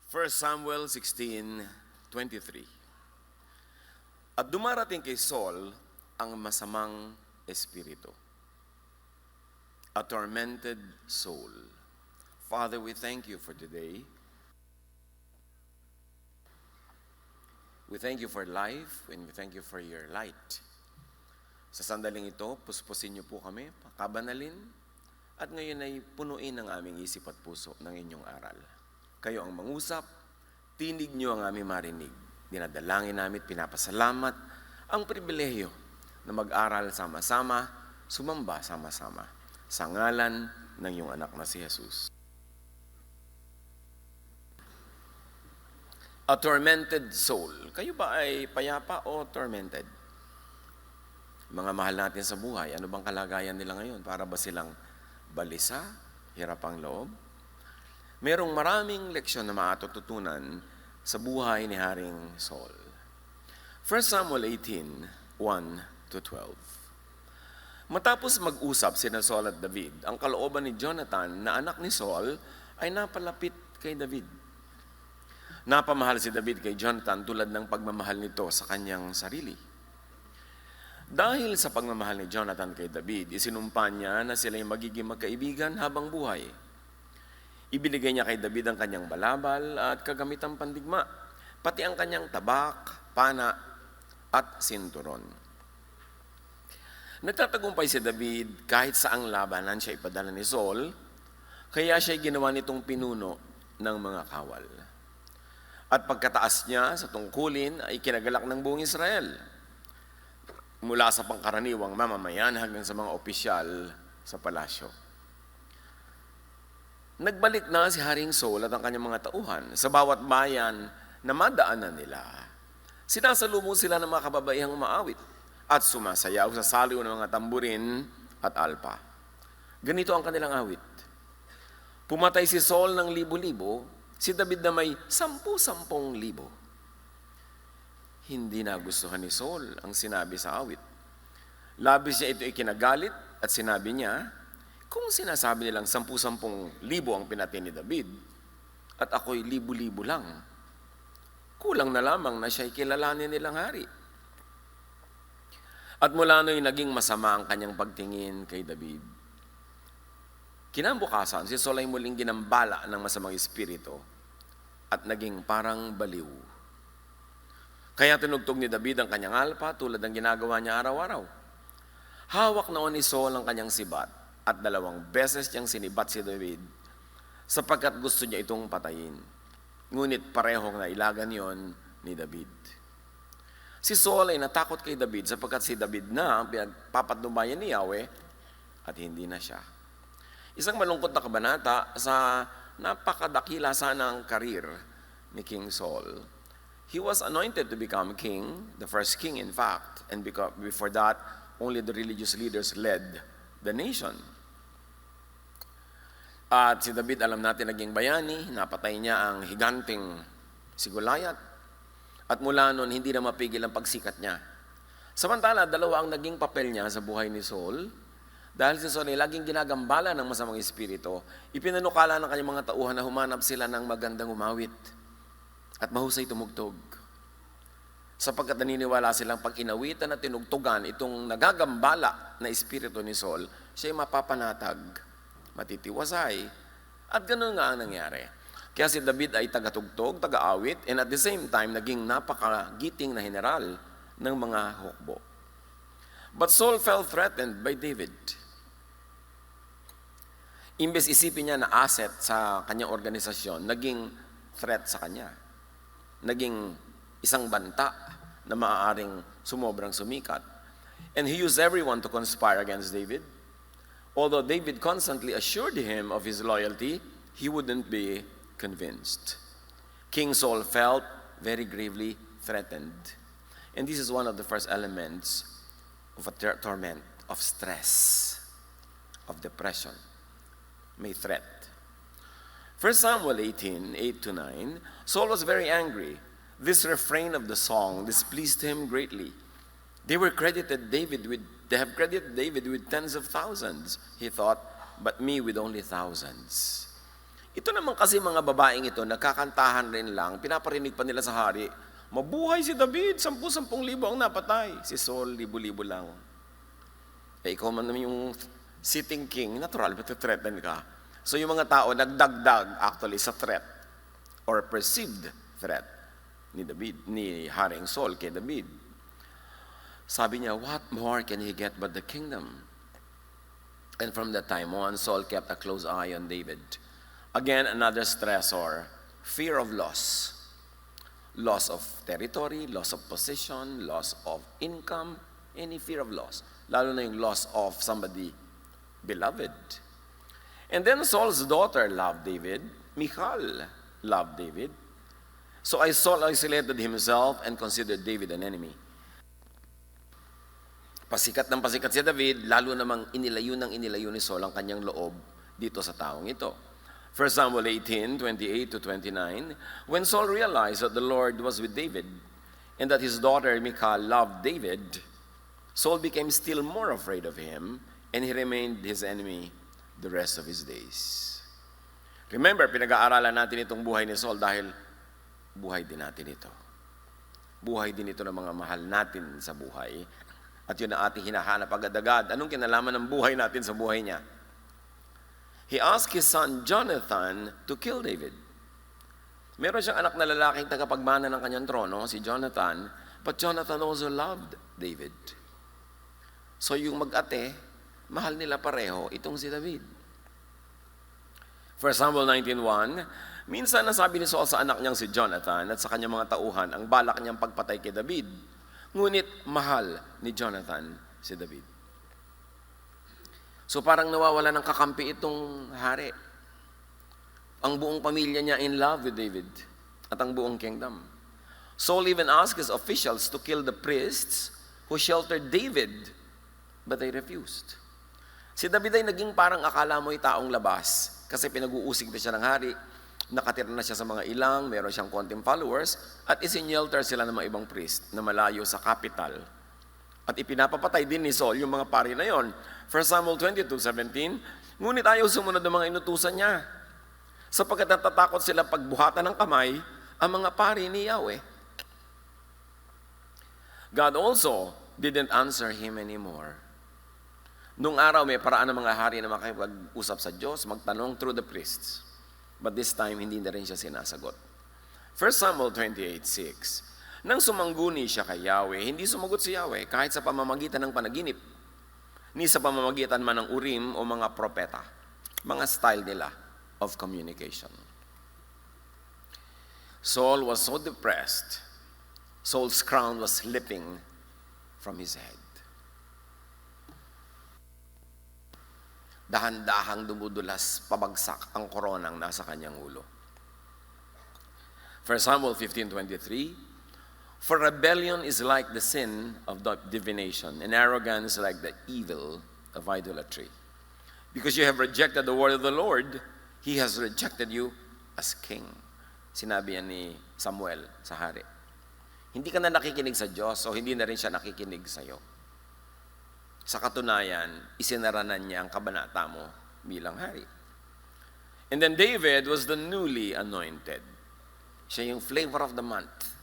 First Samuel 16:23. At dumarating kay Saul ang masamang espiritu, a tormented soul. Father, we thank you for today. We thank you for life and we thank you for your light. Sa sandaling ito, puspusin niyo po kami, pakabanalin, at ngayon ay punuin ang aming isip at puso ng inyong aral. Kayo ang mangusap, tinig niyo ang aming marinig. Dinadalangin namin, pinapasalamat ang pribilehiyo na mag-aral sama-sama, sumamba sama-sama, sa ngalan ng iyong anak na si Jesus. A tormented soul. Kayo ba ay payapa o tormented? Mga mahal natin sa buhay, ano bang kalagayan nila ngayon? Para ba silang balisa, hirap ang loob? Merong maraming leksyon na maatututunan sa buhay ni Haring Saul. 1 Samuel 18:1-12. Matapos mag-usap sina Saul at David, ang kalooban ni Jonathan na anak ni Saul ay napalapit kay David. Napamahal si David kay Jonathan tulad ng pagmamahal nito sa kanyang sarili. Dahil sa pagmamahal ni Jonathan kay David, isinumpa niya na sila'y magiging magkaibigan habang buhay. Ibinigay niya kay David ang kanyang balabal at kagamitang pandigma, pati ang kanyang tabak, pana, at sinturon. Nagtatagumpay si David kahit saang labanan siya ipadala ni Saul, kaya siya ginawa nitong pinuno ng mga kawal. At pagkataas niya sa tungkulin ay kinagalak ng buong Israel, mula sa pangkaraniwang mamamayan hanggang sa mga opisyal sa palasyo. Nagbalik na si Haring Saul at ang kanyang mga tauhan sa bawat bayan na madaanan nila. Sinasalubong sila ng mga kababaihang umaawit at sumasayaw sa saliw ng mga tamburin at alpa. Ganito ang kanilang awit. Pumatay si Saul ng libo-libo, si David na may 10,000. Hindi nagustuhan ni Saul ang sinabi sa awit. Labis niya ito ikinagalit at sinabi niya, kung sinasabi nilang 10,000 ang pinatay ni David at ako'y libo-libo lang, kulang na lamang na siya'y kilalanin nilang hari. At mula no'y naging masama ang kanyang pagtingin kay David. Kinabukasan, si Saul ay muling ginambala ng masamang espiritu at naging parang baliw. Kaya tinugtog ni David ang kanyang alpa tulad ng ginagawa niya araw-araw. Hawak noon ni Saul ang kanyang sibat at 2 beses niyang sinibat si David sapagkat gusto niya itong patayin. Ngunit parehong nailagan yon ni David. Si Saul ay natakot kay David sapagkat si David na ang pinagpapatnubayan ni Yahweh at hindi na siya. Isang malungkot na kabanata sa napakadakila sana ang karir ni King Saul. He was anointed to become king, the first king in fact, and before that, only the religious leaders led the nation. At si David, alam natin, naging bayani, napatay niya ang higanting si Goliath. At mula noon, hindi na mapigil ang pagsikat niya. Samantala, 2 ang naging papel niya sa buhay ni Saul. Dahil si Saul ay laging ginagambala ng masamang espiritu, ipinanukala ng kanyang mga tauhan na humanap sila ng magandang umawit at mahusay tumugtog. Sapagkat naniniwala silang pag inawitan at tinugtugan itong nagagambala na espiritu ni Saul, siya ay mapapanatag, matitiwasay, at ganoon nga ang nangyari. Kaya si David ay tagatugtog, taga-awit, and at the same time, naging napakagiting na general ng mga hukbo. But Saul felt threatened by David. Imbes isipin niya na asset sa kanyang organisasyon, naging threat sa kanya. Naging isang banta na maaaring sumobrang sumikat. And he used everyone to conspire against David. Although David constantly assured him of his loyalty, he wouldn't be convinced. King Saul felt very gravely threatened. And this is one of the first elements of a torment, of stress, of depression. May threat. 1 Samuel 18:8-9, Saul was very angry. This refrain of the song displeased him greatly. They have credited David with tens of thousands, he thought, but me with only thousands. Ito naman kasi mga babaeng ito, nagkakantahan rin lang, pinaparinig pa nila sa hari, mabuhay si David, 10,000 ang napatay. Si Saul, libo-libo lang. Ikaw man naman yung sitting king, natural, matithreaten ka. So yung mga tao, nagdagdag actually sa threat or perceived threat ni Haring Saul kay David. Sabi niya, what more can he get but the kingdom? And from that time on, Saul kept a close eye on David. Again, another stressor, fear of loss. Loss of territory, loss of position, loss of income, any fear of loss. Lalo na yung loss of somebody beloved. And then Saul's daughter loved David. Michal loved David. So Saul isolated himself and considered David an enemy. Pasikat ng pasikat si David, lalo namang inilayo ni Saul ang kanyang loob dito sa taong ito. 1 Samuel 18:28-29, when Saul realized that the Lord was with David and that his daughter Michal loved David, Saul became still more afraid of him and he remained his enemy the rest of his days. Remember, pinag-aaralan natin itong buhay ni Saul dahil buhay din natin ito. Buhay din ito ng mga mahal natin sa buhay. At yun ang ating hinahanap agad-agad. Anong kinalaman ng buhay natin sa buhay niya? He asked his son Jonathan to kill David. Meron siyang anak na lalaking tagapagmana ng kanyang trono, si Jonathan, but Jonathan also loved David. So yung mag-ate, mahal nila pareho itong si David. 1 Samuel 19:1, minsan nasabi ni Saul sa anak niyang si Jonathan at sa kanyang mga tauhan ang balak niyang pagpatay kay David. Ngunit mahal ni Jonathan si David. So parang nawawala ng kakampi itong hari. Ang buong pamilya niya in love with David at ang buong kingdom. Saul even asked his officials to kill the priests who sheltered David, but they refused. Si David ay naging parang akala mo'y taong labas kasi pinag-uusig na siya ng hari, nakatira na siya sa mga ilang, meron siyang konting followers, at isinyelter sila ng mga ibang priest na malayo sa capital. At ipinapapatay din ni Saul yung mga pari na yon. 1 Samuel 22:17, ngunit ayaw sumunod ng mga inutusan niya. Sapagkat natatakot sila pagbuhatan ng kamay ang mga pari ni Yahweh. God also didn't answer him anymore. Nung araw may paraan ng mga hari na makipag-usap sa Diyos, magtanong through the priests. But this time, hindi na rin siya sinasagot. 1 Samuel 28:6, nang sumangguni siya kay Yahweh, hindi sumagot si Yahweh kahit sa pamamagitan ng panaginip, ni sa pamamagitan man ng urim o mga propeta, mga style nila of communication. Saul was so depressed, Saul's crown was slipping from his head. Dahan-dahang dumudulas pabagsak ang koronang nasa kanyang ulo. 1 Samuel 15:23, for rebellion is like the sin of divination, and arrogance like the evil of idolatry. Because you have rejected the word of the Lord, He has rejected you as king. Sinabi yan ni Samuel sa hari. Hindi ka na nakikinig sa Diyos, so hindi na rin siya nakikinig sa iyo. Sa katunayan, isinaranan niya ang kabanata mo bilang hari. And then David was the newly anointed. Siya yung flavor of the month.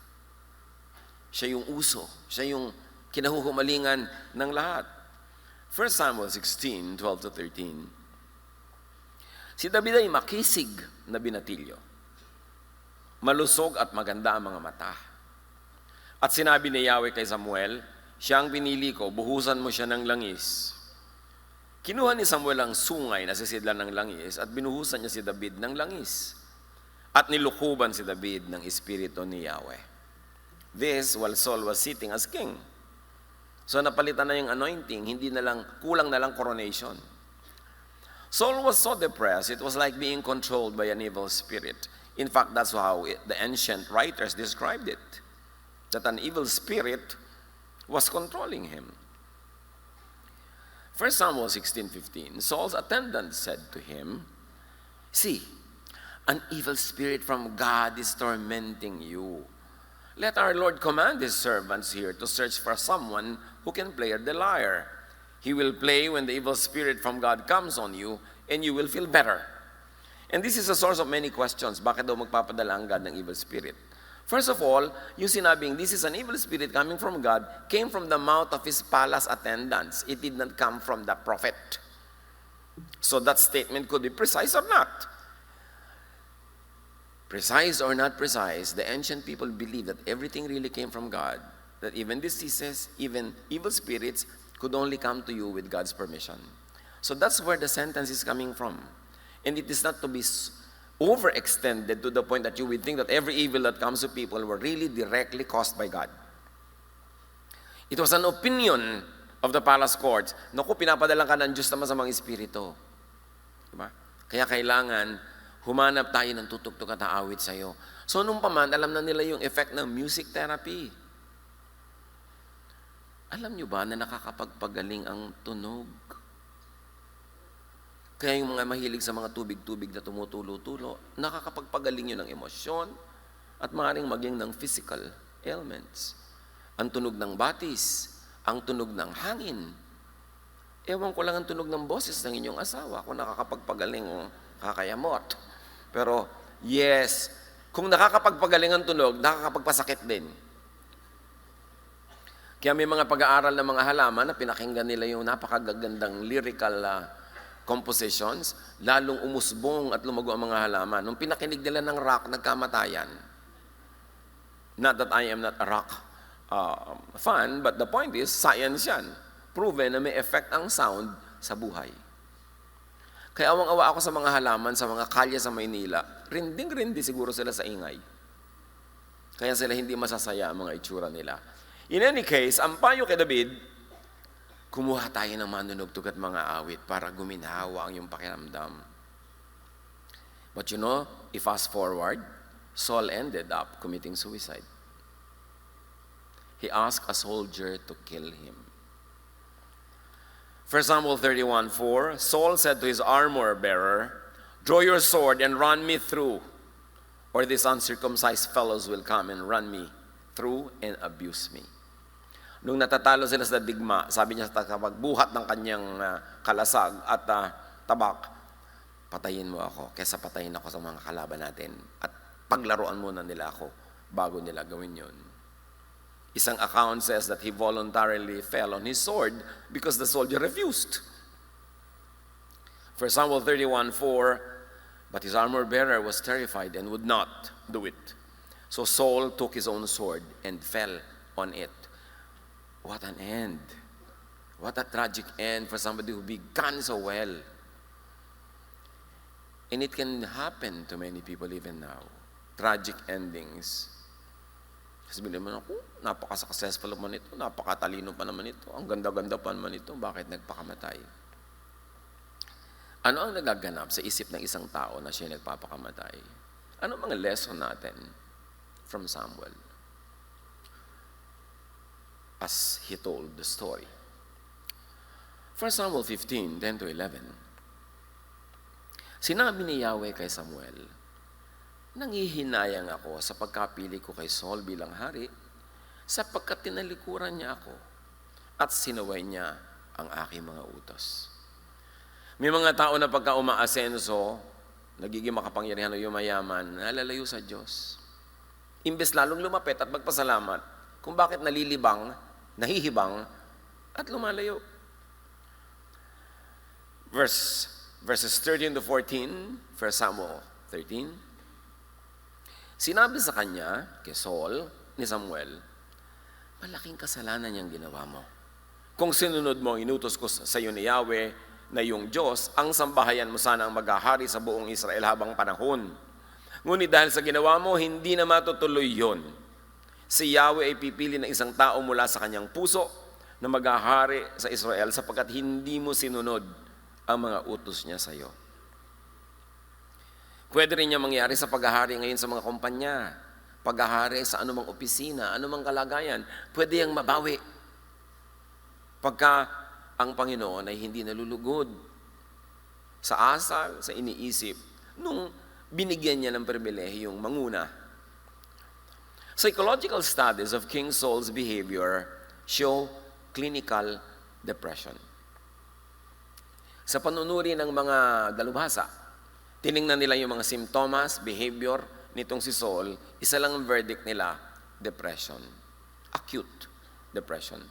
Siya yung uso. Siya yung kinahuhumalingan ng lahat. 1 Samuel 16:12-13. Si David ay makisig na binatilyo. Malusog at maganda ang mga mata. At sinabi ni Yahweh kay Samuel, siya ang pinili ko, buhusan mo siya ng langis. Kinuha ni Samuel ang sungay na sisidlan ng langis at binuhusan niya si David ng langis. At nilukuban si David ng espiritu ni Yahweh. This while Saul was sitting as king. So napalitan na yung anointing, hindi na lang, kulang na lang coronation. Saul was so depressed, it was like being controlled by an evil spirit. In fact, that's how the ancient writers described it. That an evil spirit was controlling him. 1 Samuel 16:15, Saul's attendant said to him, see, an evil spirit from God is tormenting you. Let our Lord command his servants here to search for someone who can play the lyre. He will play when the evil spirit from God comes on you, and you will feel better. And this is a source of many questions. Bakit daw magpapadala ang God ng evil spirit? First of all, yung sinabing, this is an evil spirit coming from God, came from the mouth of his palace attendants. It did not come from the prophet. So that statement could be precise or not. Precise or not precise, the ancient people believed that everything really came from God. That even diseases, even evil spirits, could only come to you with God's permission. So that's where the sentence is coming from. And it is not to be overextended to the point that you would think that every evil that comes to people were really directly caused by God. It was an opinion of the palace courts. Naku, pinapadalang ka ng Diyos na masamang espiritu. Diba? Kaya kailangan humanap tayo ng tutugtog at aawit sa'yo. So nung paman, alam na nila yung effect ng music therapy. Alam nyo ba na nakakapagpagaling ang tunog? Kaya yung mga mahilig sa mga tubig-tubig na tumutulo-tulo, nakakapagpagaling yun ng emosyon at maaaring maging ng physical ailments. Ang tunog ng batis, ang tunog ng hangin. Ewan ko lang ang tunog ng boses ng inyong asawa kung nakakapagpagaling o kakayamot. Pero yes, kung nakakapagpagaling ang tunog, nakakapagpasakit din. Kaya may mga pag-aaral ng mga halaman na pinakinggan nila yung napakagagandang lyrical compositions, lalong umusbong at lumago ang mga halaman. Nung pinakinig nila ng rock, nagkamatayan. Not that I am not a rock fan, but the point is, science yan. Proven na may effect ang sound sa buhay. Kaya awang-awa ako sa mga halaman, sa mga kalye sa Maynila, rinding-rindi siguro sila sa ingay. Kaya sila hindi masasaya ang mga itsura nila. In any case, ang payo kay David, kumuha tayo ng manunugtog at mga awit para guminhawa ang iyong pakiramdam. But you know, if fast forward, Saul ended up committing suicide. He asked a soldier to kill him. 1 Samuel 31:4, Saul said to his armor-bearer, "Draw your sword and run me through, or these uncircumcised fellows will come and run me through and abuse me." Nung natatalo sila sa digma, sabi niya sa pagbuhat ng kanyang kalasag at tabak, patayin mo ako kaysa patayin ako sa mga kalaban natin. At paglaruan muna nila ako bago nila gawin yun. Isang account says that he voluntarily fell on his sword because the soldier refused. 1 Samuel 31:4, but his armor-bearer was terrified and would not do it. So Saul took his own sword and fell on it. What an end. What a tragic end for somebody who began so well. And it can happen to many people even now. Tragic endings. Sabihin naman ako, napaka-successful naman ito, napakatalino pa naman ito, ang ganda-ganda pa naman ito, bakit nagpakamatay? Ano ang nagaganap sa isip ng isang tao na siya nagpapakamatay? Ano mga lesson natin from Samuel? As he told the story. 1 Samuel 15:10-11. Sinabi ni Yahweh kay Samuel, "Nangihinayang ako sa pagkapili ko kay Saul bilang hari, sapagkat tinalikuran niya ako at sinaway niya ang aking mga utos." May mga tao na pagka umaasenso, nagiging makapangyarihan o yumayaman, nalalayo sa Diyos. Imbes lalong lumapit at magpasalamat kung bakit nalilibang, nahihibang, at lumalayo. Verses 13-14, 1 Samuel 13. Sinabi sa kanya, kay Saul, ni Samuel, "Malaking kasalanan niyang ginawa mo. Kung sinunod mo, inutos ko sa iyo ni Yahweh na yung Diyos, ang sambahayan mo sana ang maghahari sa buong Israel habang panahon. Ngunit dahil sa ginawa mo, hindi na matutuloy yon. Si Yahweh ay pipili ng isang tao mula sa kanyang puso na maghahari sa Israel sapagkat hindi mo sinunod ang mga utos niya sa iyo." Pwede rin niya mangyari sa paghahari ngayon sa mga kumpanya, paghahari sa anumang opisina, anumang kalagayan. Pwede yang mabawi pagka ang Panginoon ay hindi nalulugod sa asal, sa iniisip, nung binigyan niya ng pribilehiyong manguna. Psychological studies of King Saul's behavior show clinical depression. Sa panunuri ng mga dalubhasa, Tiningnan nila yung mga simptomas, behavior nitong si Saul, isa lang ang verdict nila, depression. Acute depression.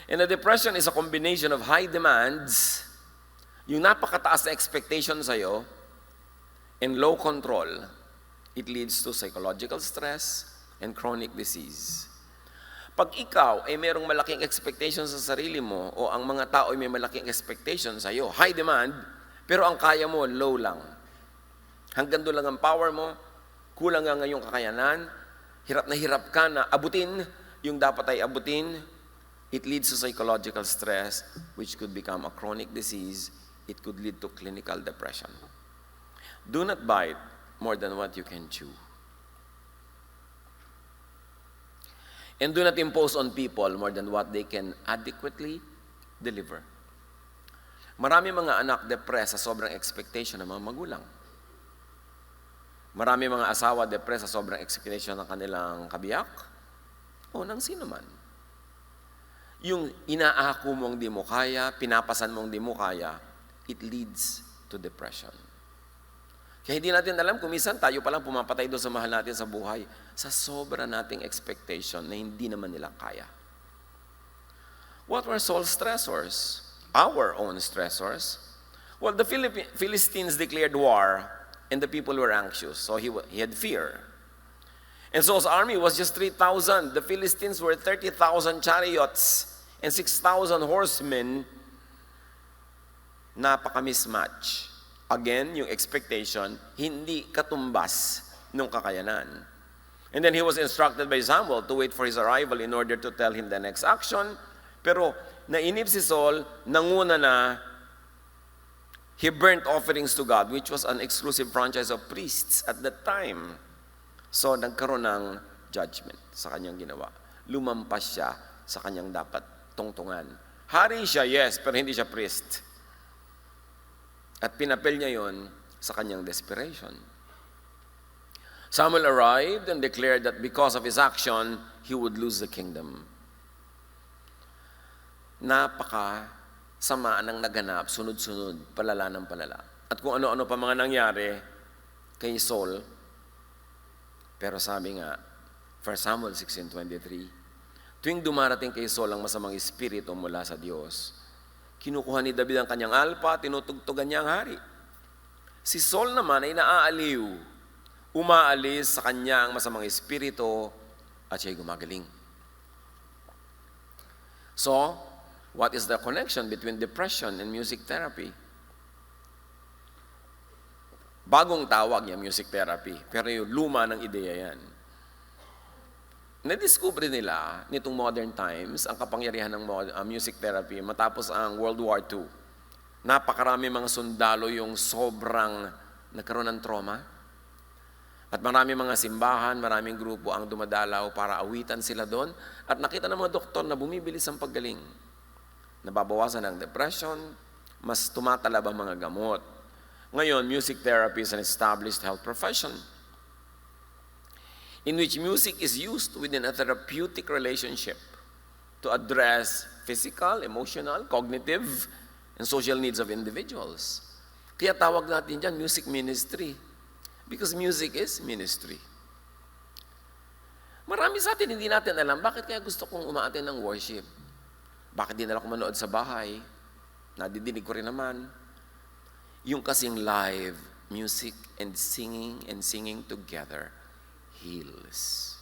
And the depression is a combination of high demands, yung napakataas na expectation sa'yo, and low control. It leads to psychological stress and chronic disease. Pag ikaw ay merong malaking expectation sa sarili mo, o ang mga tao ay may malaking expectation sa'yo, high demand, pero ang kaya mo, low lang. Hanggang doon lang ang power mo, kulang ang ngayong kakayanan, hirap ka na abutin yung dapat ay abutin, it leads to psychological stress, which could become a chronic disease. It could lead to clinical depression. Do not bite more than what you can chew. And do not impose on people more than what they can adequately deliver. Marami mga anak depressed sa sobrang expectation ng mga magulang. Marami mga asawa depressed sa sobrang expectation ng kanilang kabiyak o ng sino man. Yung inaako mong di mo kaya, pinapasan mong di mo kaya, it leads to depression. Kaya hindi natin alam kung minsan tayo palang pumapatay doon sa mahal natin sa buhay sa sobra nating expectation na hindi naman nila kaya. What were Saul's stressors? Our own stressors? Well, the Philistines declared war and the people were anxious. So he had fear. And Saul's army was just 3,000. The Philistines were 30,000 chariots and 6,000 horsemen. Napaka-mismatch. Again, yung expectation, hindi katumbas nung kakayanan. And then he was instructed by Samuel to wait for his arrival in order to tell him the next action. Pero nainip si Saul, nanguna na, he burnt offerings to God, which was an exclusive franchise of priests at that time. So nagkaroon ng judgment sa kanyang ginawa. Lumampas siya sa kanyang dapat tungtungan. Hari siya, yes, pero hindi siya priest. At pinapel niya yon sa kanyang desperation. Samuel arrived and declared that because of his action, he would lose the kingdom. Napaka-sama ng naganap, sunod-sunod, palala ng palala. At kung ano-ano pa mga nangyari kay Saul, pero sabi nga, 1 Samuel 16:23, tuwing dumarating kay Saul ang masamang espiritu mula sa Diyos, kinukuha ni David ang kanyang alpa, tinutugtugan niya ang hari. Si Saul naman ay naaaliw, umaalis sa kanya ang masamang espiritu at siya'y gumagaling. So, what is the connection between depression and music therapy? Bagong tawag yung music therapy, pero yung luma ng ideya yan. Nadiskubre nila nitong modern times ang kapangyarihan ng music therapy matapos ang World War II. Napakarami mga sundalo yung sobrang nagkaroon ng trauma. At marami mga simbahan, maraming grupo ang dumadalaw para awitan sila doon. At nakita ng mga doktor na bumibilis ang paggaling. Nababawasan ang depression, mas tumatalab ang mga gamot. Ngayon, music therapy is an established health profession in which music is used within a therapeutic relationship to address physical, emotional, cognitive, and social needs of individuals. Kaya tawag natin dyan, music ministry. Because music is ministry. Marami sa atin, hindi natin alam, bakit kaya gusto kong umaattend ng worship? Bakit di nila ko manood sa bahay? Nadidinig ko rin naman. Yung kasing live music and singing together heals.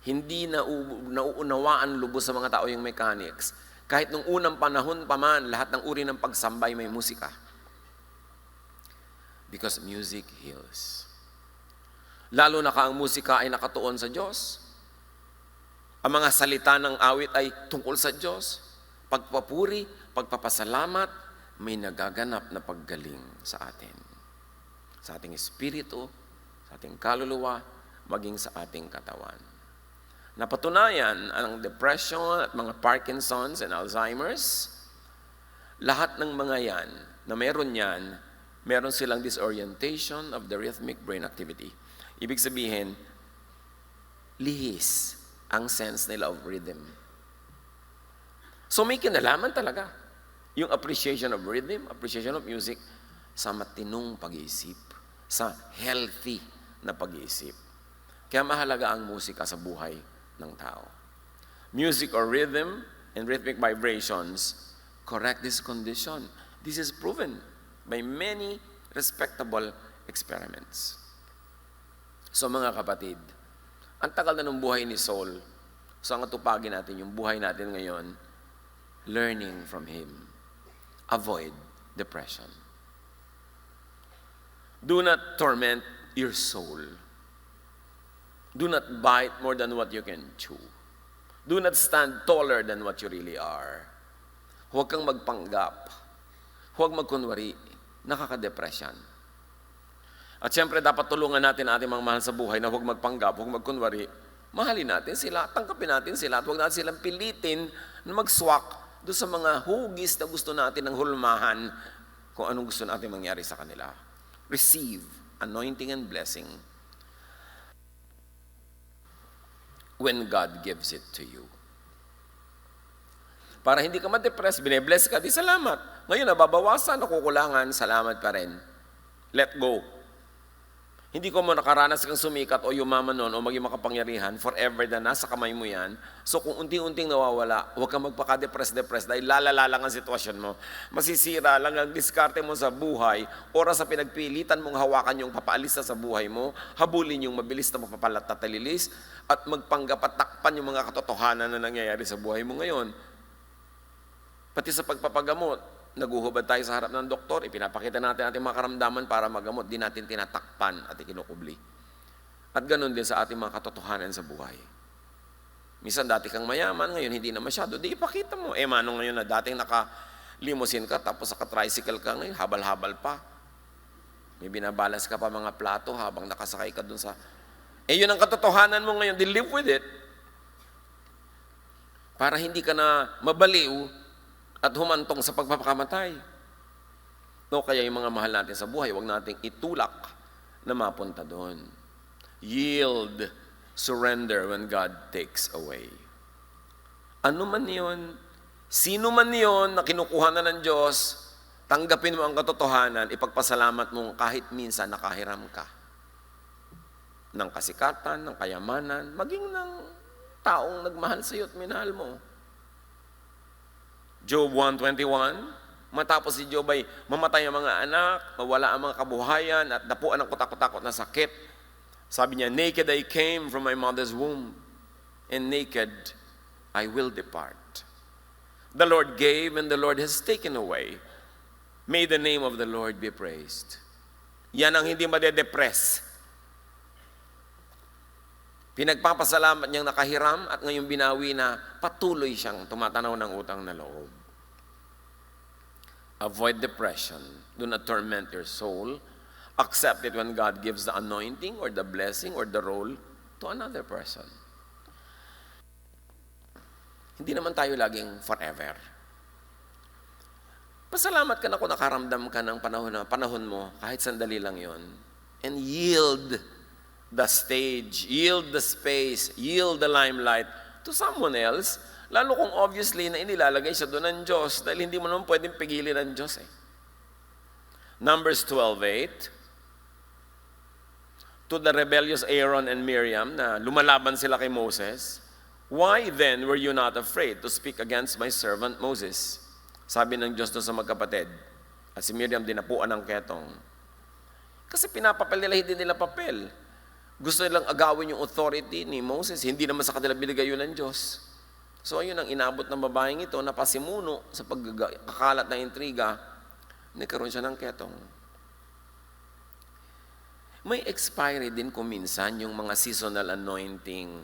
Hindi nauunawaan lubos sa mga tao yung mechanics. Kahit nung unang panahon pa man, lahat ng uri ng pagsambay may musika. Because music heals. Lalo na ang musika ay nakatuon sa Diyos. Ang mga salita ng awit ay tungkol sa Diyos. Pagpapuri, pagpapasalamat, may nagaganap na paggaling sa atin. Sa ating espiritu, sa ating kaluluwa, maging sa ating katawan. Napatunayan ang depression at mga Parkinson's and Alzheimer's, lahat ng mga yan, na meron yan, meron silang disorientation of the rhythmic brain activity. Ibig sabihin, lihis ang sense nila of rhythm. So may kinalaman talaga. Yung appreciation of rhythm, appreciation of music, sa matinong pag-iisip, sa healthy na pag-iisip. Kaya mahalaga ang musika sa buhay ng tao. Music or rhythm and rhythmic vibrations correct this condition. This is proven by many respectable experiments. So mga kapatid, ang tagal na ng buhay ni Saul. So ang atupagin natin, yung buhay natin ngayon, learning from him. Avoid depression. Do not torment your soul. Do not bite more than what you can chew. Do not stand taller than what you really are. Huwag kang magpanggap. Huwag magkunwari. Nakaka-depression. At siyempre, dapat tulungan natin ang ating mga mahal sa buhay na huwag magpanggap, huwag magkunwari. Mahalin natin sila, tangkapin natin sila, at huwag natin silang pilitin na mag-swak doon sa mga hugis na gusto natin ng hulmahan kung anong gusto natin mangyari sa kanila. Receive anointing and blessing when God gives it to you. Para hindi ka ma-depress, bine-bless ka, di salamat. Ngayon, nababawasan, nakukulangan, salamat pa rin. Let go. Hindi ko mo nakaranas kang sumikat o yumaman nun o maging makapangyarihan, forever na nasa kamay mo yan. So kung unti-unting nawawala, huwag kang magpaka-depress dahil lalala lang ang sitwasyon mo. Masisira lang ang diskarte mo sa buhay, oras sa pinagpilitan mong hawakan yung papaalis na sa buhay mo, habulin yung mabilis na mapapalatalilis, at magpanggap at takpan yung mga katotohanan na nangyayari sa buhay mo ngayon. Pati sa pagpapagamot, naguhubad tayo sa harap ng doktor, ipinapakita natin ating mga karamdaman para magamot, di natin tinatakpan at ikinukubli. At ganun din sa ating mga katotohanan sa buhay. Minsan dati kang mayaman, ngayon hindi na masyado, di ipakita mo. Manong ngayon na dating naka-limousine ka, tapos naka-tricycle ka ngayon, habal-habal pa. May binabalas ka pa mga plato habang nakasakay ka dun sa... yun ang katotohanan mo ngayon, di live with it. Para hindi ka na mabaliw at humantong sa pagpapakamatay. No, kaya yung mga mahal natin sa buhay, huwag nating itulak na mapunta doon. Yield, surrender when God takes away. Ano man yun, sino man yun na kinukuha na ng Diyos, tanggapin mo ang katotohanan, ipagpasalamat mo kahit minsan nakahiram ka. Ng kasikatan, ng kayamanan, maging ng taong nagmahal sa iyo at minahal mo. Job 1:21, matapos si Job ay mamatay ang mga anak, mawala ang mga kabuhayan, at napuan ang kutakot-takot na sakit. Sabi niya, naked I came from my mother's womb, and naked I will depart. The Lord gave, and the Lord has taken away. May the name of the Lord be praised. Yan ang hindi madedepress. Pinagpapasalamat niyang nakahiram at ngayong binawi na patuloy siyang tumatanaw ng utang na loob. Avoid depression. Do not torment your soul. Accept it when God gives the anointing or the blessing or the role to another person. Hindi naman tayo laging forever. Pasalamat ka na kung nakaramdam ka ng panahon mo, kahit sandali lang yon. And yield the stage, yield the space, yield the limelight to someone else, lalo kung obviously na inilalagay siya doon ng Diyos dahil hindi mo naman pwedeng pigilin ng Diyos eh. Numbers 12:8, to the rebellious Aaron and Miriam na lumalaban sila kay Moses, why then were you not afraid to speak against my servant Moses? Sabi ng Diyos doon sa magkapatid, at si Miriam dinapuan ng ketong. Kasi pinapapel nila, hindi nila papel. Gusto nilang agawin yung authority ni Moses. Hindi naman sa kanila binigay yun ng Diyos. So, ayun ang inabot ng babaeng ito na pasimuno sa pagkakalat ng intriga. Nagkaroon siya ng ketong. May expiry din kung minsan yung mga seasonal anointing.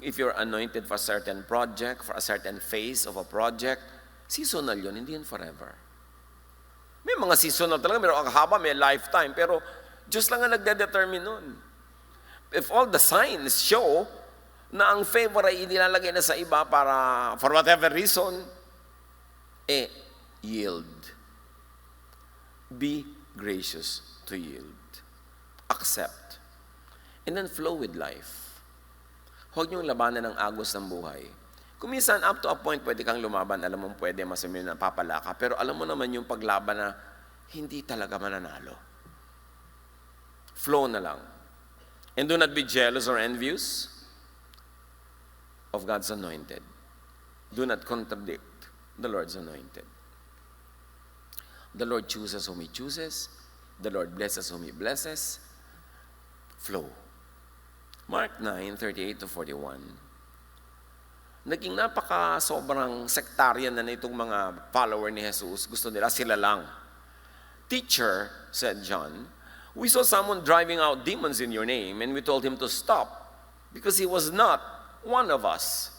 If you're anointed for a certain project, for a certain phase of a project, seasonal yun, hindi yun forever. May mga seasonal talaga, mayroong haba, may lifetime, pero Diyos lang ang nagde-determine nun. If all the signs show na ang favor ay inilalagay na sa iba para, for whatever reason, yield. Be gracious to yield. Accept. And then flow with life. Huwag niyong labanan ng agos ng buhay. Kung minsan, up to a point, pwede kang lumaban. Alam mo, pwede masamin na papala ka. Pero alam mo naman yung paglaban na hindi talaga mananalo. Flow na lang. And do not be jealous or envious of God's anointed. Do not contradict the Lord's anointed. The Lord chooses whom He chooses. The Lord blesses whom He blesses. Flow. Mark 9:38-41. Naging sobrang sectarian na itong mga follower ni Jesus. Gusto nila sila lang. Teacher, said John, we saw someone driving out demons in your name, and we told him to stop because he was not one of us.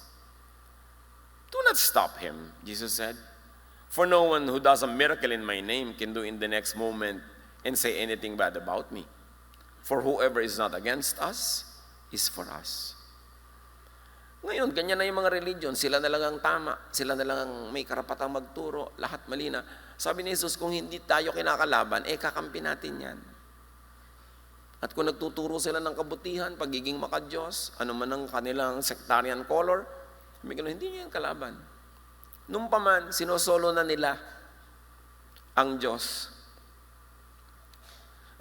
Do not stop him, Jesus said. For no one who does a miracle in my name can do in the next moment and say anything bad about me. For whoever is not against us is for us. Ngayon, ganyan na yung mga religion. Sila na lang ang tama. Sila na lang ang may karapatang magturo. Lahat mali na. Sabi ni Jesus, kung hindi tayo kinakalaban, kakampi natin yan. At kung nagtuturo sila ng kabutihan, pagiging makadiyos, ano man ang kanilang sectarian color, hindi niya yung kalaban. Nung pa man, sinosolo na nila ang Diyos.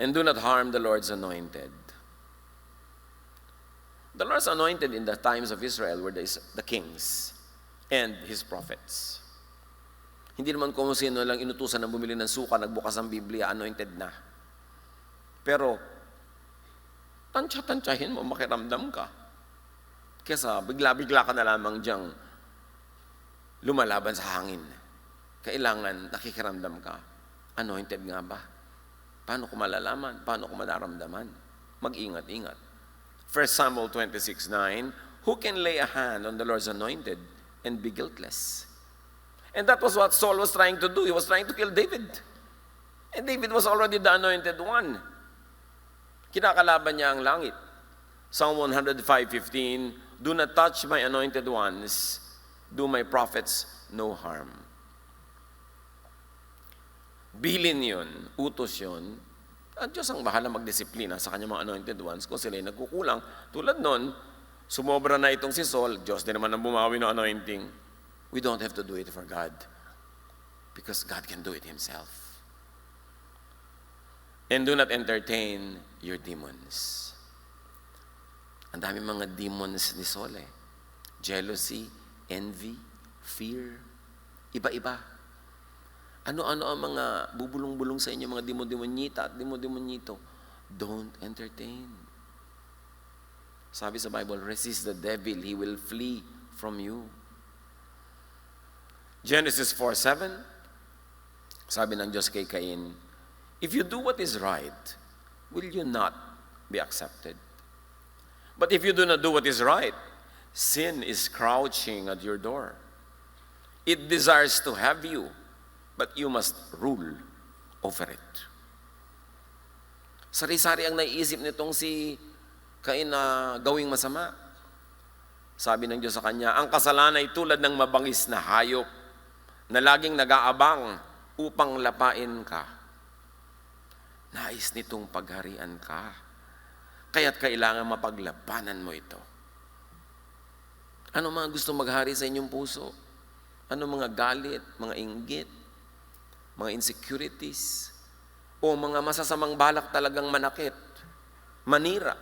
And do not harm the Lord's anointed. The Lord's anointed in the times of Israel were the kings and His prophets. Hindi naman kung sino lang inutusan na bumili ng suka, nagbukas ng Biblia, anointed na. Pero, tansya-tansyahin mo, makiramdam ka. Kesa bigla-bigla ka na lamang diyang lumalaban sa hangin. Kailangan nakikiramdam ka. Anointed nga ba? Paano ko malalaman? Paano ko madaramdaman? Mag-ingat-ingat. 1 Samuel 26:9, who can lay a hand on the Lord's anointed and be guiltless? And that was what Saul was trying to do. He was trying to kill David. And David was already the anointed one. Kinakalaban niya ang langit. Psalm 105:15, do not touch my anointed ones, do my prophets no harm. Bilin yun, utos yun. At Diyos ang bahala magdisiplina sa kanyang mga anointed ones kung sila'y nagkukulang. Tulad nun, sumobra na itong si Saul, Diyos din naman ang bumawi ng anointing. We don't have to do it for God because God can do it Himself. And do not entertain your demons. Ang dami mga demons ni Saul Jealousy, envy, fear, iba-iba. Ano-ano ang mga bubulong-bulong sa inyo, mga demon-demonyita at demon-demonyito? Don't entertain. Sabi sa Bible, resist the devil, he will flee from you. Genesis 4:7, sabi ng Diyos kay Cain, if you do what is right, will you not be accepted? But if you do not do what is right, sin is crouching at your door. It desires to have you, but you must rule over it. Sari-sari ang naiisip nitong si Cain na gawing masama. Sabi ng Diyos sa kanya, ang kasalanan ay tulad ng mabangis na hayop na laging nag-aabang upang lapain ka. Nais nitong pagharian ka. Kaya't kailangan mapaglabanan mo ito. Ano mga gusto maghari sa inyong puso? Ano mga galit, mga inggit, mga insecurities, o mga masasamang balak talagang manakit, manira?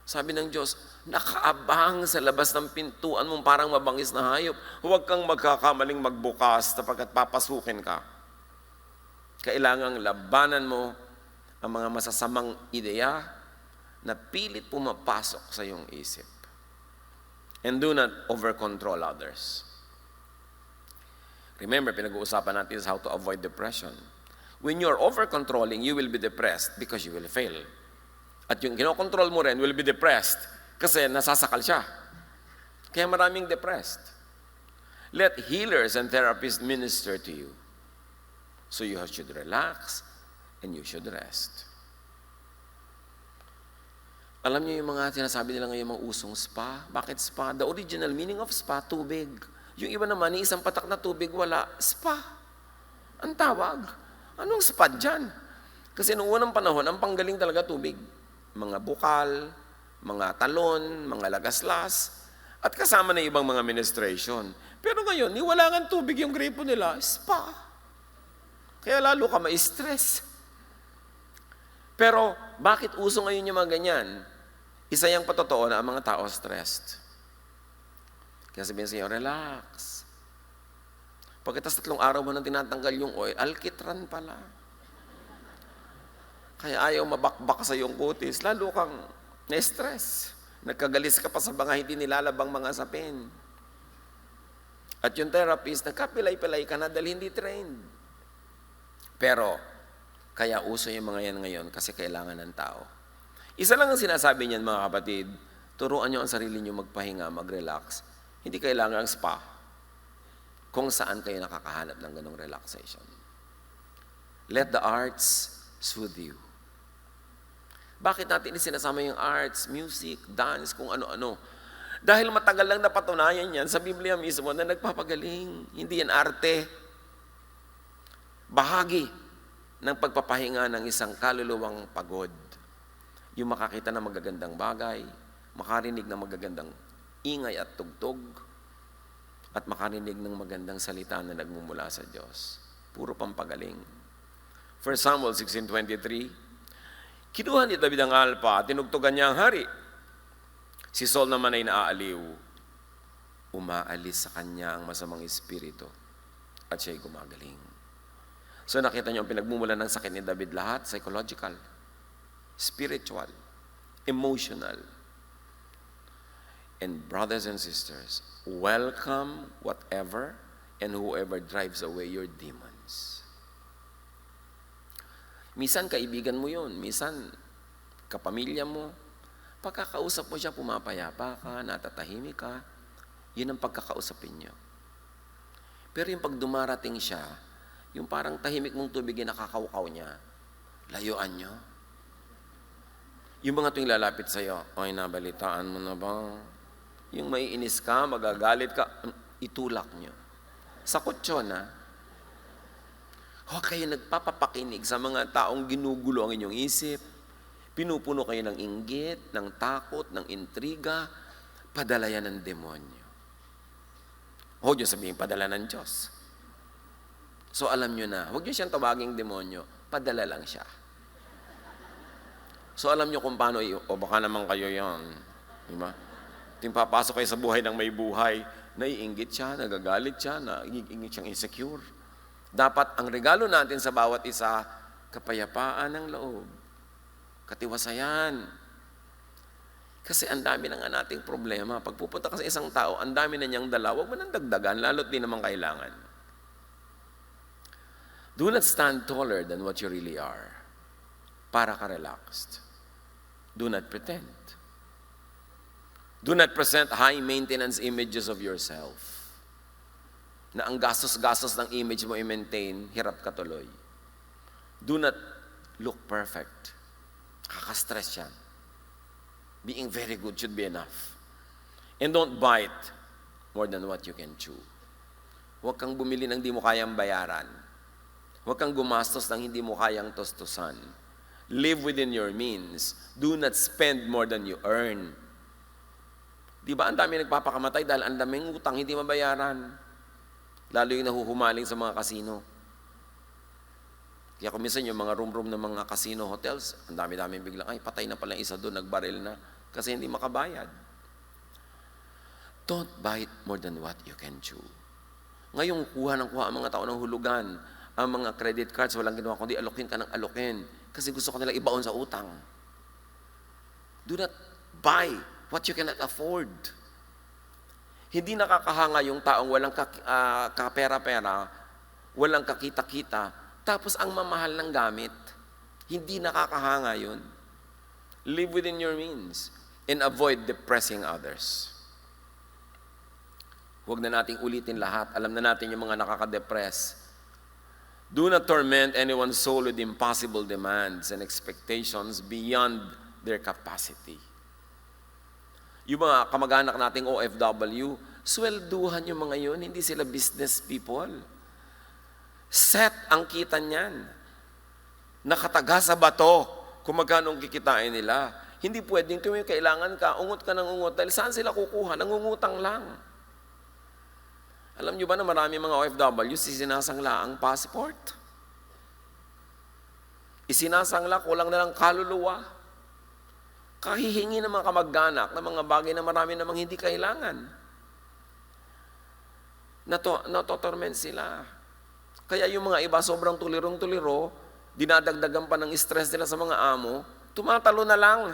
Sabi ng Diyos, nakaabang sa labas ng pintuan mong parang mabangis na hayop. Huwag kang magkakamaling magbukas sapagkat papasukin ka. Kailangang labanan mo ang mga masasamang ideya na pilit pumapasok sa iyong isip. And do not over-control others. Remember, pinag-uusapan natin is how to avoid depression. When you're over-controlling, you will be depressed because you will fail. At yung kinokontrol mo rin will be depressed kasi nasasakal siya. Kaya maraming depressed. Let healers and therapists minister to you. So you should relax and you should rest. Alam niyo yung mga sinasabi nila ngayon, mga usong spa? Bakit spa? The original meaning of spa, tubig. Yung iba naman, isang patak na tubig, wala. Spa. Ang tawag. Anong spa dyan? Kasi noong unang panahon, ang panggaling talaga tubig. Mga bukal, mga talon, mga lagaslas, at kasama na ibang mga ministration. Pero ngayon, niwala nga tubig yung gripo nila, spa. Kaya lalo ka ma-stress. Pero, bakit uso ngayon yung mga ganyan? Isa yung patotoo na ang mga tao stressed. Kaya sabihin sa'yo, relax. Pagkatapos 3 araw mo nang tinatanggal yung oil, alkitran pala. Kaya ayaw mabakbak sa iyong kutis, lalo kang na-stress. Nagkagalis ka pa sa mga hindi nilalabang mga sapin. At yung therapist, nagkapilay-pilay ka na dahil hindi trained. Pero, kaya uso yung mga yan ngayon kasi kailangan ng tao. Isa lang ang sinasabi niyan mga kapatid, turuan nyo ang sarili nyo magpahinga, mag-relax. Hindi kailangan ang spa kung saan kayo nakakahanap ng ganong relaxation. Let the arts soothe you. Bakit natin sinasama yung arts, music, dance, kung ano-ano? Dahil matagal lang napatunayan yan sa Biblia mismo na nagpapagaling. Hindi yan arte. Bahagi ng pagpapahinga ng isang kaluluwang pagod. Yung makakita ng magagandang bagay, makarinig ng magagandang ingay at tugtog, at makarinig ng magandang salita na nagmumula sa Diyos. Puro pampagaling. 1 Samuel 16:23, kinuha ni David ang alpa at tinugtugan niya ang hari. Si Saul naman ay naaaliw. Umaalis sa kanya ang masamang espiritu at siya'y gumagaling. So nakita niyo ang pinagmumulan ng sakit ni David lahat, psychological, spiritual, emotional. And brothers and sisters, welcome whatever and whoever drives away your demons. Minsan kaibigan mo yun, minsan kapamilya mo, pagkakausap mo siya, pumapayapa ka, natatahimik ka, yun ang pagkakausapin niyo. Pero yung pag dumarating siya, yung parang tahimik mong tubig yung nakakaukaw niya, layuan niyo. Yung mga tuwing lalapit sa'yo, ay nabalitaan mo na ba? Yung maiinis ka, magagalit ka, itulak niyo. Sa kutsyon, ha? Huwag kayo nagpapapakinig sa mga taong ginugulo ang inyong isip. Pinupuno kayo ng inggit, ng takot, ng intriga, padala yan ng demonyo. Huwag niyo sabihin, padala ng Diyos. So alam niyo na, huwag niyo siyang tawaging demonyo, padala lang siya. So alam niyo kung paano, o baka naman kayo yan. Diba? Papasok kayo sa buhay ng may buhay, naiinggit siya, nagagalit siya, naiingit siyang insecure. Dapat ang regalo natin sa bawat isa, kapayapaan ng loob, katiwasayan. Kasi ang dami na nga nating problema. Pag pupunta ka sa isang tao, ang dami na niyang dala, huwag mo nang dagdagan, lalo't di naman kailangan. Do not stand taller than what you really are. Para ka relaxed. Do not pretend. Do not present high-maintenance images of yourself. Na ang gastos-gastos ng image mo i-maintain, hirap ka tuloy. Do not look perfect. Kaka-stress yan. Being very good should be enough. And don't bite more than what you can chew. Huwag kang bumili ng di mo kayang bayaran. Huwag kang gumastos ng hindi mo kayang tostusan. Live within your means. Do not spend more than you earn. Di ba ang dami nagpapakamatay dahil ang daming utang hindi mabayaran? Lalo yung nahuhumaling sa mga kasino. Kaya kung minsan yung mga room-room ng mga casino hotels, ang dami-dami biglang, ay patay na pala isa doon, nagbaril na, kasi hindi makabayad. Don't bite more than what you can chew. Ngayong kuha ang mga tao ng hulugan, ang mga credit cards, walang ginawa kundi alokin ka ng alokin, kasi gusto ko nila ibaon sa utang. Do not buy what you cannot afford. Hindi nakakahanga yung taong walang kapera-pera, walang kakita-kita, tapos ang mamahal ng gamit. Hindi nakakahanga yun. Live within your means and avoid depressing others. Huwag na nating ulitin lahat. Alam na natin yung mga nakaka-depress. Do not torment anyone's soul with impossible demands and expectations beyond their capacity. Yung mga kamag-anak nating OFW, swelduhan yung mga yun, hindi sila business people. Set ang kita niyan. Nakataga sa bato kung magkano kikitain nila. Hindi pwedeng kung kailangan ka, ungot ka ng ungot. Dahil saan sila kukuha? Nangungutang lang. Alam niyo ba na marami mga OFW sinasangla ang passport? Isinasangla, kulang na lang kaluluwa. Kahihingi ng mga kamag-anak ng mga bagay na marami namang hindi kailangan. Natotorment sila. Kaya yung mga iba sobrang tulirong-tuliro, dinadagdagan pa ng stress nila sa mga amo, tumatalo na lang.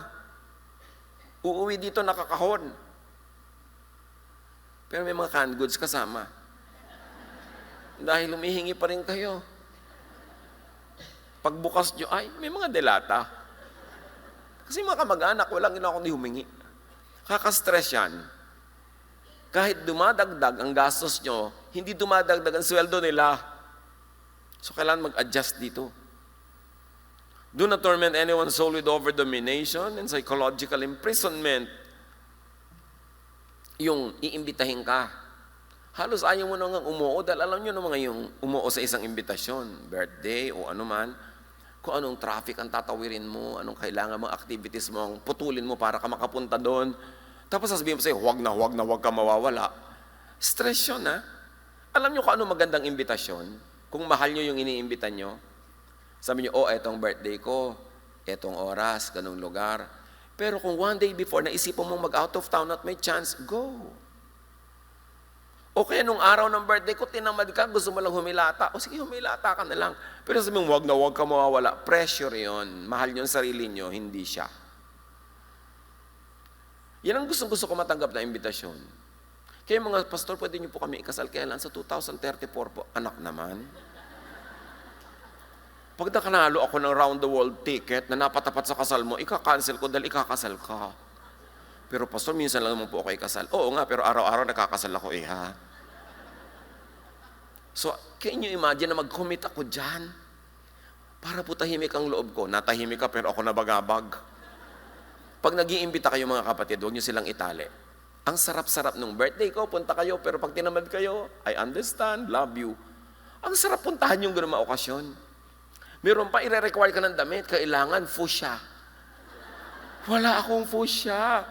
Uuwi dito nakakahon. Pero may mga canned goods kasama. Dahil humihingi pa rin kayo. Pagbukas nyo, ay, may mga delata. Kasi mga kamag-anak, walang ginawa kundi humingi. Kaka-stress yan. Kahit dumadagdag ang gastos nyo, hindi dumadagdag ang sweldo nila. So, kailangan mag-adjust dito. Do not torment anyone's soul with over-domination and psychological imprisonment. Yung iimbitahin ka. Halos ayaw mo nang umuo dahil alam nyo na mga yung umuo sa isang imbitasyon, birthday o anuman, kung anong traffic ang tatawirin mo, anong kailangan mong activities mo, ang putulin mo para ka makapunta doon. Tapos sasabihin mo sa'yo, huwag ka mawawala. Stress yun, ha? Alam nyo kung anong magandang imbitasyon? Kung mahal nyo yung iniimbitan nyo, sabi nyo, etong birthday ko, etong oras, ganung lugar. Pero kung one day before, naisipan mong mag-out of town at may chance, go. O kaya nung araw ng birthday ko, tinamad ka, gusto mo lang humilata. O sige, humilata ka na lang. Pero sabi mong, huwag ka mawawala. Pressure yon. Mahal nyo ang sarili nyo, hindi siya. Yan ang gusto ko matanggap na imbitasyon. Kaya mga pastor, pwede nyo po kami ikasal. Kaya lang sa 2034 po, anak naman. Pag nakanalo ako ng round the world ticket na napatapat sa kasal mo, ika-cancel ko dahil ikakasal ka. Pero pastor, minsan lang naman po ako ikasal. Oo nga, pero araw-araw nakakasal ako ha. So, can you imagine na mag-commit ako dyan? Para po tahimik ang loob ko. Natahimik ka pero ako nabagabag. Pag nag-iimbita kayo mga kapatid, huwag nyo silang itali. Ang sarap-sarap nung birthday ko, punta kayo, pero pag tinamad kayo, I understand, love you. Ang sarap puntahan yung gano'ng okasyon. Meron pa, ire-require ka ng damit, kailangan fuchsia. Wala akong fuchsia.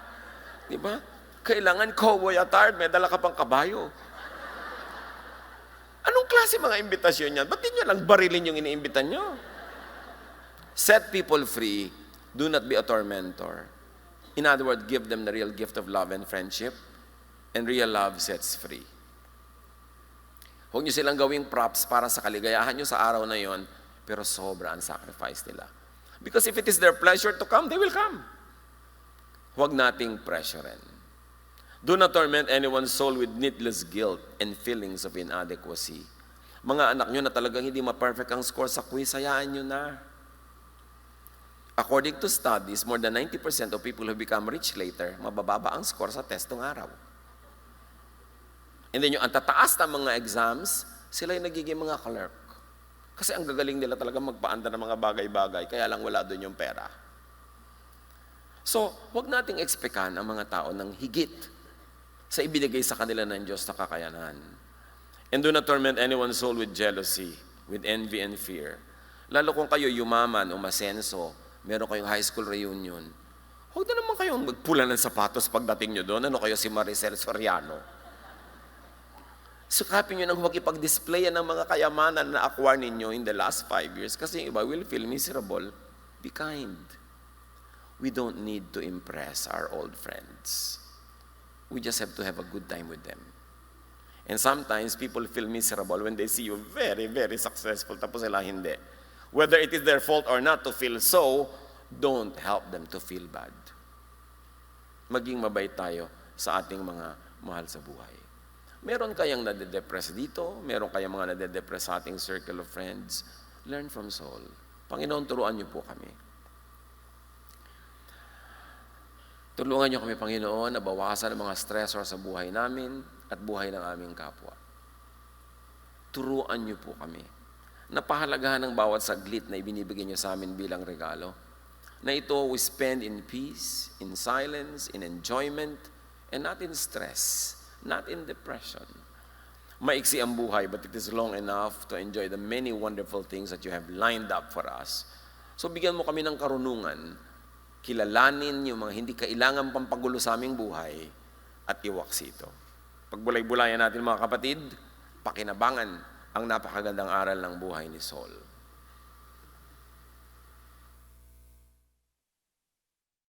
Diba? Kailangan cowboy attire, may dala ka pang kabayo. Anong klase mga imbitasyon yan? Ba't di nyo lang barilin yung iniimbitan nyo? Set people free. Do not be a tormentor. In other words, give them the real gift of love and friendship. And real love sets free. Huwag nyo silang gawing props para sa kaligayahan nyo sa araw na yon, pero sobra ang sacrifice nila. Because if it is their pleasure to come, they will come. Huwag nating pressurein. Do not torment anyone's soul with needless guilt and feelings of inadequacy. Mga anak nyo na talagang hindi ma-perfect ang score sa quiz, hayaan nyo na. According to studies, more than 90% of people who become rich later, mabababa ang score sa testong araw. And then yung ang tataas ng mga exams, sila yung nagiging mga clerk. Kasi ang gagaling nila talaga magpaanda ng mga bagay-bagay, kaya lang wala doon yung pera. So, huwag nating ekspekan ang mga tao ng higit sa ibinigay sa kanila ng Diyos na kakayanan. And do not torment anyone's soul with jealousy, with envy and fear. Lalo kung kayo yumaman o masenso, meron kayong high school reunion, huwag na naman kayong magpula ng sapatos pagdating nyo doon. Ano kayo si Maricel Soriano? Sukapin nyo nang huwag ipag-displayan ng mga kayamanan na acquire ninyo in the last 5 years kasi yung iba will feel miserable. Be kind. We don't need to impress our old friends. We just have to have a good time with them. And sometimes people feel miserable when they see you very, very successful, tapos sila hindi. Whether it is their fault or not to feel so, don't help them to feel bad. Maging mabait tayo sa ating mga mahal sa buhay. Meron kayang nade-depress dito, meron kayang mga nade-depress sa ating circle of friends. Learn from Saul. Panginoon, turuan niyo po kami. Tulungan niyo kami, Panginoon, na bawasan ang mga stressor sa buhay namin at buhay ng aming kapwa. Turuan niyo po kami. Napahalagahan ng bawat saglit na ibinibigay niyo sa amin bilang regalo. Na ito we spend in peace, in silence, in enjoyment, and not in stress, not in depression. Maiksi ang buhay, but it is long enough to enjoy the many wonderful things that you have lined up for us. So bigyan mo kami ng karunungan, kilalanin yung mga hindi kailangan pampagulo sa aming buhay at iwaksi ito. Pagbulay-bulayan natin mga kapatid, pakinabangan ang napakagandang aral ng buhay ni Saul.